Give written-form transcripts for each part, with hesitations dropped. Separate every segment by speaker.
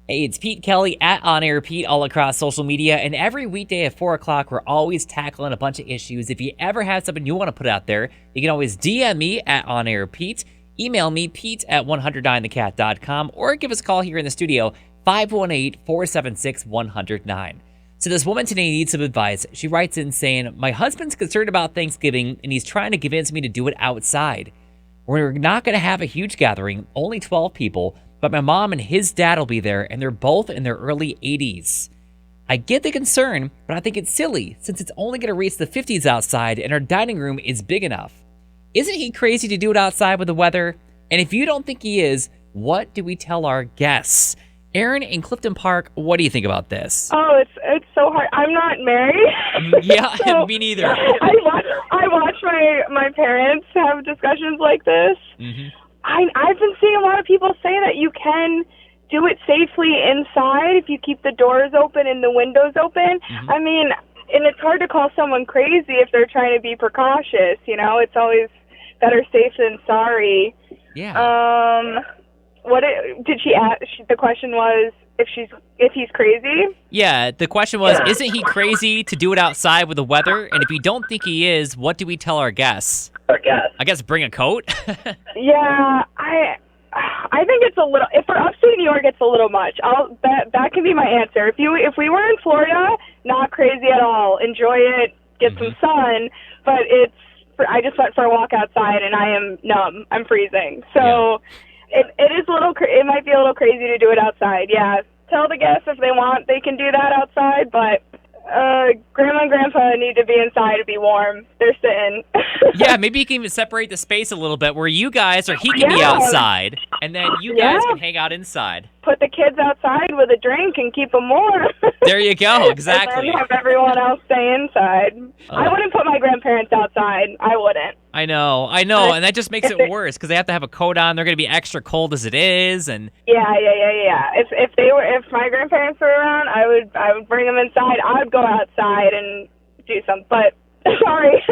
Speaker 1: Hey, it's Pete Kelly at On Air Pete all across social media. And every weekday at 4 o'clock, we're always tackling a bunch of issues. If you ever have something you want to put out there, you can always DM me at On Air Pete, email me, Pete at 109thecat.com, or give us a call here in the studio, 518-476-109. So this woman today needs some advice. She writes in saying, my husband's concerned about Thanksgiving, and he's trying to convince me to do it outside. We're not going to have a huge gathering, only 12 people, but my mom and his dad will be there, and they're both in their early 80s. I get the concern, but I think it's silly, since it's only going to reach the 50s outside, and our dining room is big enough. Isn't he crazy to do it outside with the weather? And if you don't think he is, what do we tell our guests? Aaron in Clifton Park, what do you think about this?
Speaker 2: Oh, it's so hard. I'm not married.
Speaker 1: Yeah,
Speaker 2: so
Speaker 1: me neither.
Speaker 2: I watch my parents have discussions like this.
Speaker 1: Mm-hmm.
Speaker 2: I've been seeing a lot of people say that you can do it safely inside if you keep the doors open and the windows open.
Speaker 1: Mm-hmm.
Speaker 2: I mean, and it's hard to call someone crazy if they're trying to be precautious, you know? It's always better safe than sorry.
Speaker 1: Yeah.
Speaker 2: Did she ask? The question was if he's crazy?
Speaker 1: Yeah, the question was, isn't he crazy to do it outside with the weather? And if you don't think he is, what do we tell our guests? I guess bring a coat.
Speaker 2: Yeah, I think it's a little. If for upstate New York, it's a little much. That can be my answer. If we were in Florida, not crazy at all. Enjoy it, get some sun. But I just went for a walk outside and I am numb. I'm freezing. So it is a little. It might be a little crazy to do it outside. Yeah, tell the guests if they want, they can do that outside. But Grandma and Grandpa need to be inside to be warm. They're sitting.
Speaker 1: Yeah, maybe you can even separate the space a little bit where you guys, or he can be outside, and then you guys can hang out inside.
Speaker 2: Put the kids outside with a drink and keep them warm.
Speaker 1: There you go, exactly.
Speaker 2: And then have everyone else stay inside. I wouldn't put my grandparents outside. I wouldn't.
Speaker 1: I know, and that just makes it worse because they have to have a coat on. They're going to be extra cold as it is, and
Speaker 2: yeah. If my grandparents were around, I would bring them inside. I would go outside and do something. But sorry.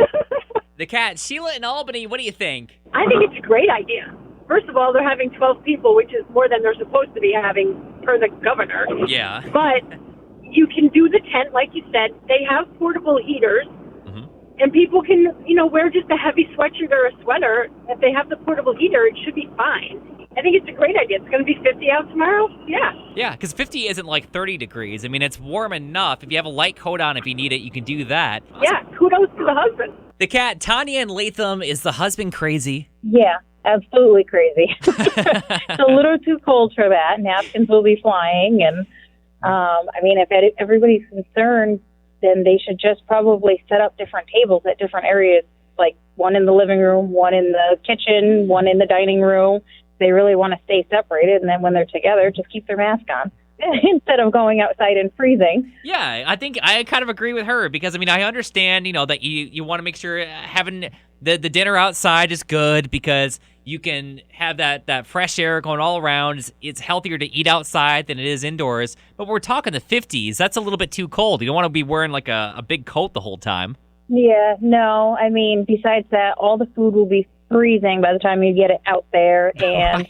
Speaker 1: The cat, Sheila in Albany. What do you think?
Speaker 3: I think it's a great idea. First of all, they're having 12 people, which is more than they're supposed to be having per the governor.
Speaker 1: Yeah.
Speaker 3: But you can do the tent, like you said. They have portable heaters. And people can, wear just a heavy sweatshirt or a sweater. If they have the portable heater, it should be fine. I think it's a great idea. It's going to be 50 out tomorrow. Yeah.
Speaker 1: Yeah, because 50 isn't like 30 degrees. I mean, it's warm enough. If you have a light coat on, if you need it, you can do that.
Speaker 3: Yeah, kudos to the husband.
Speaker 1: The cat, Tanya in Latham, is the husband crazy?
Speaker 4: Yeah, absolutely crazy. It's a little too cold for that. Napkins will be flying. And, if everybody's concerned, then they should just probably set up different tables at different areas, like one in the living room, one in the kitchen, one in the dining room. They really want to stay separated, and then when they're together, just keep their mask on instead of going outside and freezing.
Speaker 1: Yeah, I think I kind of agree with her because, I understand, that you want to make sure having the dinner outside is good because you can have that fresh air going all around. It's healthier to eat outside than it is indoors. But we're talking the 50s. That's a little bit too cold. You don't want to be wearing like a big coat the whole time.
Speaker 4: Yeah, no. Besides that, all the food will be freezing by the time you get it out there. And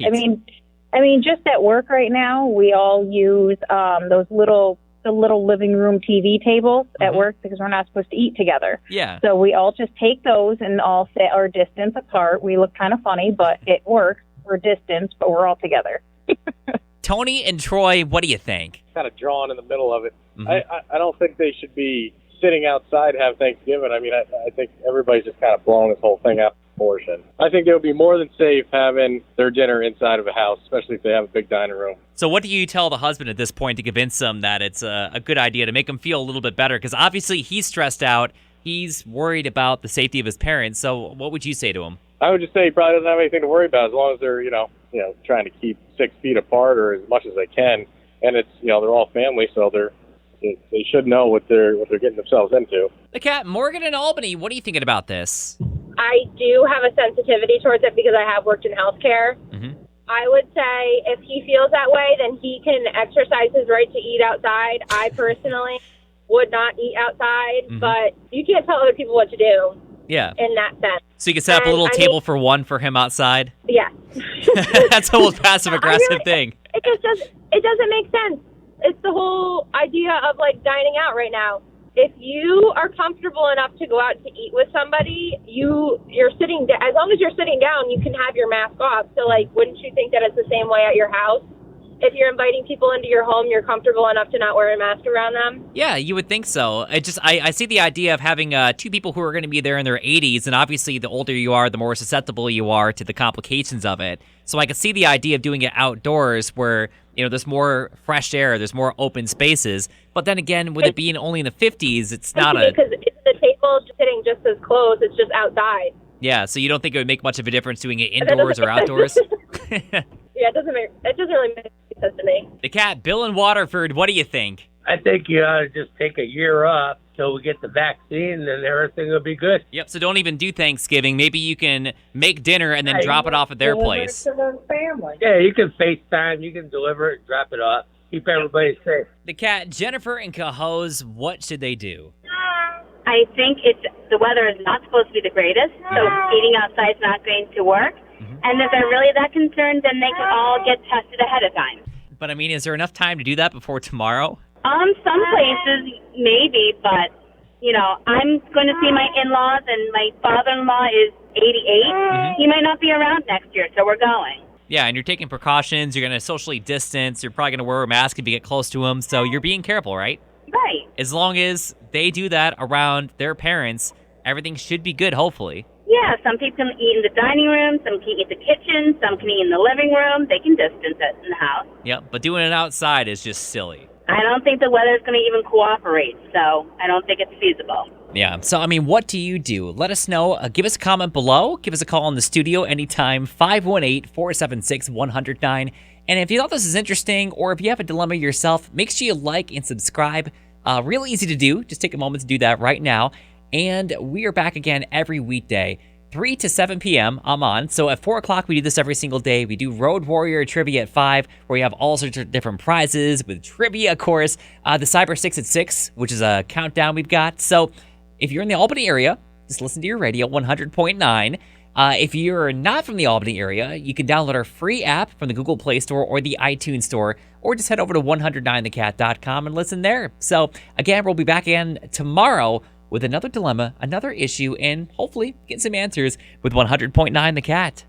Speaker 1: Right.
Speaker 4: Just at work right now, we all use the little living room TV tables at work because we're not supposed to eat together.
Speaker 1: Yeah.
Speaker 4: So we all just take those and all sit our distance apart. We look kind of funny, but it works. We're distanced, but we're all together.
Speaker 1: Tony and Troy, what do you think?
Speaker 5: Kind of drawn in the middle of it. I don't think they should be sitting outside having Thanksgiving. I think everybody's just kind of blowing this whole thing out of proportion. I think it would be more than safe having their dinner inside of a house, especially if they have a big dining room. So
Speaker 1: what do you tell the husband at this point to convince him that it's a good idea to make him feel a little bit better? Because obviously he's stressed out. He's worried about the safety of his parents. So what would you say to him?
Speaker 5: I would just say he probably doesn't have anything to worry about as long as they're, trying to keep 6 feet apart or as much as they can. And it's, they're all family, so they should know what they're getting themselves into.
Speaker 1: The cat, Morgan in Albany, what are you thinking about this?
Speaker 6: I do have a sensitivity towards it because I have worked in healthcare.
Speaker 1: Mm-hmm.
Speaker 6: I would say if he feels that way, then he can exercise his right to eat outside. I personally would not eat outside, but you can't tell other people what to do.
Speaker 1: Yeah.
Speaker 6: In that sense.
Speaker 1: So you can set up a little table for one for him outside?
Speaker 6: Yeah.
Speaker 1: That's a little passive-aggressive thing.
Speaker 6: it doesn't make sense. It's the whole idea of like dining out right now. If you are comfortable enough to go out to eat with somebody, you're sitting as long as you're sitting down, you can have your mask off. So like, wouldn't you think that it's the same way at your house? If you're inviting people into your home, you're comfortable enough to not wear a mask around them?
Speaker 1: Yeah, you would think so. I see the idea of having two people who are going to be there in their 80s, and obviously the older you are, the more susceptible you are to the complications of it. So I could see the idea of doing it outdoors where, there's more fresh air, there's more open spaces. But then again, with it being only in the 50s, it's not
Speaker 6: because the table sitting just as close, it's just outside.
Speaker 1: Yeah, so you don't think it would make much of a difference doing it indoors or outdoors?
Speaker 6: Yeah, it doesn't really make sense to me.
Speaker 1: The Cat, Bill in Waterford, what do you think?
Speaker 7: I think you ought to just take a year off till we get the vaccine, and everything will be good.
Speaker 1: Yep, so don't even do Thanksgiving. Maybe you can make dinner and then drop it off at their place.
Speaker 7: Yeah, you can FaceTime, you can deliver it, drop it off. Keep everybody safe.
Speaker 1: The Cat, Jennifer and Cohoes, what should they do?
Speaker 8: I think the weather is not supposed to be the greatest, so eating outside is not going to work. And if they're really that concerned, then they can all get tested ahead of time.
Speaker 1: But I mean, is there enough time to do that before tomorrow?
Speaker 8: Some places maybe, but I'm going to see my in-laws, and my father-in-law is 88. He might not be around next year, so we're going.
Speaker 1: Yeah, and you're taking precautions. You're going to socially distance. You're probably going to wear a mask if you get close to them. So you're being careful, right?
Speaker 8: Right.
Speaker 1: As long as they do that around their parents, everything should be good, hopefully.
Speaker 8: Yeah, some people can eat in the dining room, some can eat in the kitchen, some can eat in the living room. They can distance it in the house.
Speaker 1: Yep, but doing it outside is just silly.
Speaker 8: I don't think the weather's going to even cooperate, so I don't think it's feasible.
Speaker 1: Yeah, so I mean, what do you do? Let us know. Give us a comment below. Give us a call in the studio anytime, 518-476-1009. And if you thought this is interesting, or if you have a dilemma yourself, make sure you like and subscribe. Real easy to do. Just take a moment to do that right now. And we are back again every weekday, 3 to 7 p.m. I'm on. So at 4 o'clock, we do this every single day. We do Road Warrior Trivia at 5, where we have all sorts of different prizes with trivia, of course. The Cyber 6 at 6, which is a countdown we've got. So if you're in the Albany area, just listen to your radio, 100.9. If you're not from the Albany area, you can download our free app from the Google Play Store or the iTunes Store, or just head over to 109thecat.com and listen there. So again, we'll be back again tomorrow with another dilemma, another issue, and hopefully get some answers with 100.9 The Cat.